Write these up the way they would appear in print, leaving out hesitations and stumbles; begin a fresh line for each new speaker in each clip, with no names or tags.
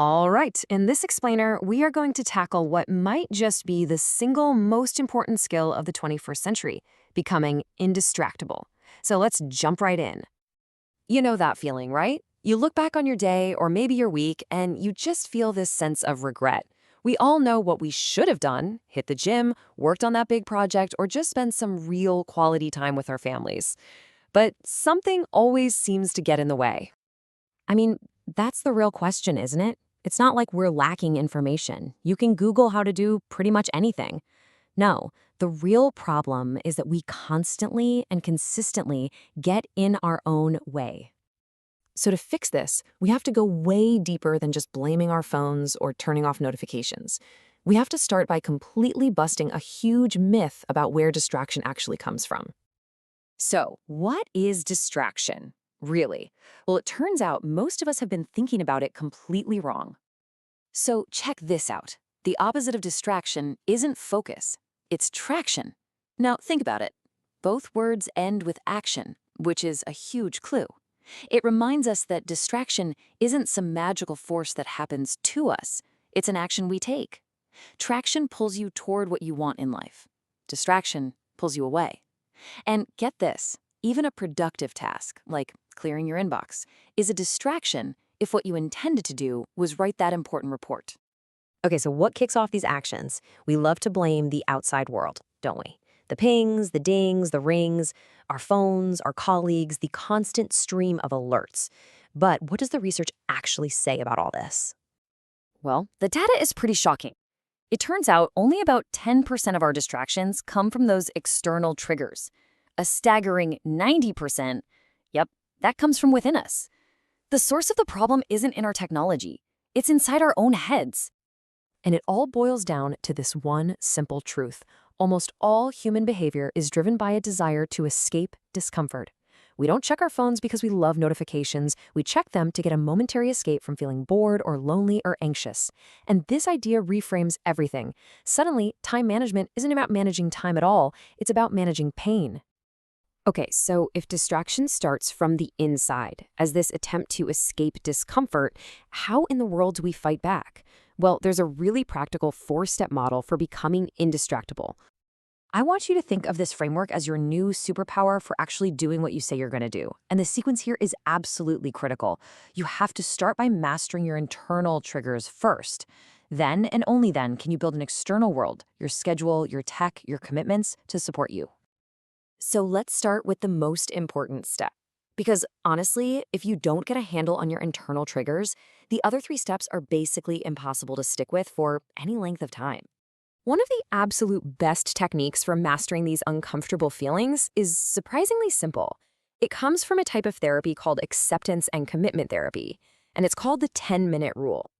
All right, in this explainer, we are going to tackle what might just be the single most important skill of the 21st century, becoming indistractable. So let's jump right in. You know that feeling, right? You look back on your day or maybe your week and you just feel this sense of regret. We all know what we should have done, hit the gym, worked on that big project, or just spent some real quality time with our families. But something always seems to get in the way.
I mean, that's the real question, isn't it? It's not like we're lacking information. You can Google how to do pretty much anything. No, the real problem is that we constantly and consistently get in our own way. So to fix this, we have to go way deeper than just blaming our phones or turning off notifications. We have to start by completely busting a huge myth about where distraction actually comes from.
So, what is distraction? Really? Well, it turns out most of us have been thinking about it completely wrong. So, check this out. The opposite of distraction isn't focus, it's traction. Now, think about it. Both words end with action, which is a huge clue. It reminds us that distraction isn't some magical force that happens to us, it's an action we take. Traction pulls you toward what you want in life. Distraction pulls you away. And get this, even a productive task, like clearing your inbox, is a distraction if what you intended to do was write that important report.
Okay, so what kicks off these actions? We love to blame the outside world, don't we? The pings, the dings, the rings, our phones, our colleagues, the constant stream of alerts. But what does the research actually say about all this?
Well, the data is pretty shocking. It turns out only about 10% of our distractions come from those external triggers. A staggering 90%, yep, that comes from within us. The source of the problem isn't in our technology. It's inside our own heads.
And it all boils down to this one simple truth. Almost all human behavior is driven by a desire to escape discomfort. We don't check our phones because we love notifications. We check them to get a momentary escape from feeling bored or lonely or anxious. And this idea reframes everything. Suddenly, time management isn't about managing time at all. It's about managing pain. Okay, so if distraction starts from the inside, as this attempt to escape discomfort, how in the world do we fight back? Well, there's a really practical 4-step model for becoming indistractable. I want you to think of this framework as your new superpower for actually doing what you say you're going to do. And the sequence here is absolutely critical. You have to start by mastering your internal triggers first. Then, and only then, can you build an external world, your schedule, your tech, your commitments to support you. So let's start with the most important step. Because honestly, if you don't get a handle on your internal triggers, the other 3 steps are basically impossible to stick with for any length of time. One of the absolute best techniques for mastering these uncomfortable feelings is surprisingly simple. It comes from a type of therapy called acceptance and commitment therapy, and it's called the 10-minute rule.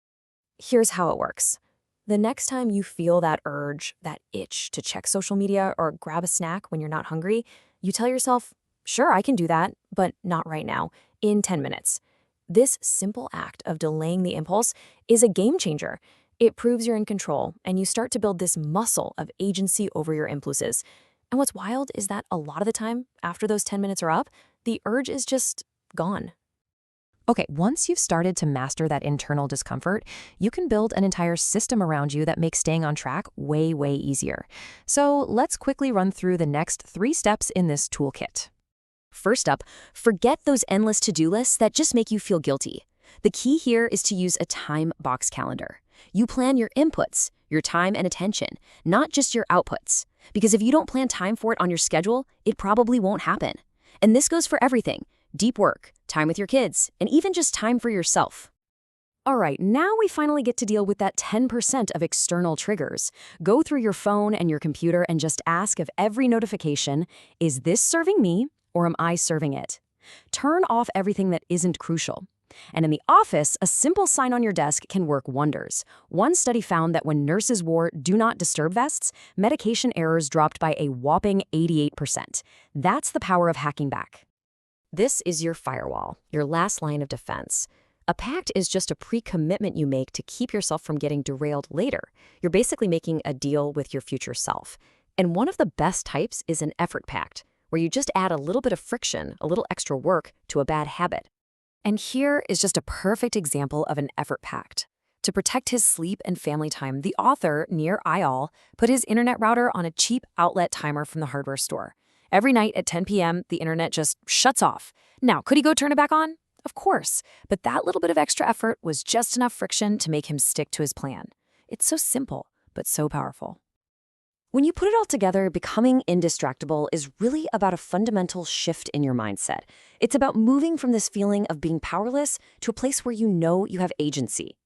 Here's how it works. The next time you feel that urge, that itch to check social media or grab a snack when you're not hungry, you tell yourself, sure, I can do that, but not right now, in 10 minutes. This simple act of delaying the impulse is a game changer. It proves you're in control, and you start to build this muscle of agency over your impulses. And what's wild is that a lot of the time, after those 10 minutes are up, the urge is just gone. Okay, once you've started to master that internal discomfort, you can build an entire system around you that makes staying on track way, way easier. So let's quickly run through the next 3 steps in this toolkit. First up, forget those endless to-do lists that just make you feel guilty. The key here is to use a time box calendar. You plan your inputs, your time and attention, not just your outputs. Because if you don't plan time for it on your schedule, it probably won't happen. And this goes for everything: deep work, time with your kids, and even just time for yourself. All right, now we finally get to deal with that 10% of external triggers. Go through your phone and your computer and just ask of every notification, is this serving me or am I serving it? Turn off everything that isn't crucial. And in the office, a simple sign on your desk can work wonders. One study found that when nurses wore "Do Not Disturb" vests, medication errors dropped by a whopping 88%. That's the power of hacking back. This is your firewall, your last line of defense. A pact is just a pre-commitment you make to keep yourself from getting derailed later. You're basically making a deal with your future self. And one of the best types is an effort pact, where you just add a little bit of friction, a little extra work to a bad habit. And here is just a perfect example of an effort pact. To protect his sleep and family time, the author, Nir Eyal, put his internet router on a cheap outlet timer from the hardware store. Every night at 10 p.m., the internet just shuts off. Now, could he go turn it back on? Of course, but that little bit of extra effort was just enough friction to make him stick to his plan. It's so simple, but so powerful. When you put it all together, becoming indistractable is really about a fundamental shift in your mindset. It's about moving from this feeling of being powerless to a place where you know you have agency.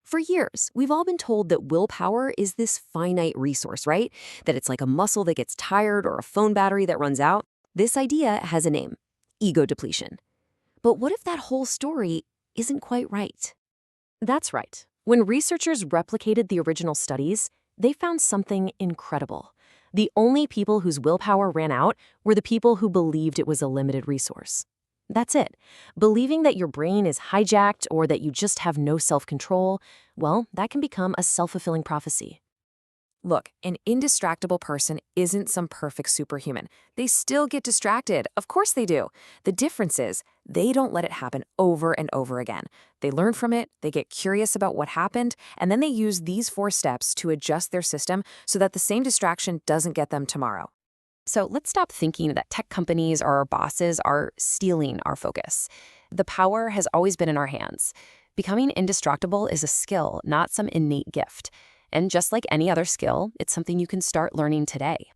For years, we've all been told that willpower is this finite resource, right? That it's like a muscle that gets tired or a phone battery that runs out. This idea has a name: ego depletion. But what if that whole story isn't quite right? That's right. When researchers replicated the original studies, they found something incredible. The only people whose willpower ran out were the people who believed it was a limited resource. That's it. Believing that your brain is hijacked or that you just have no self-control, well, that can become a self-fulfilling prophecy. Look, an indistractable person isn't some perfect superhuman. They still get distracted. Of course they do. The difference is they don't let it happen over and over again. They learn from it, they get curious about what happened, and then they use these 4 steps to adjust their system so that the same distraction doesn't get them tomorrow. So let's stop thinking that tech companies or our bosses are stealing our focus. The power has always been in our hands. Becoming indestructible is a skill, not some innate gift. And just like any other skill, it's something you can start learning today.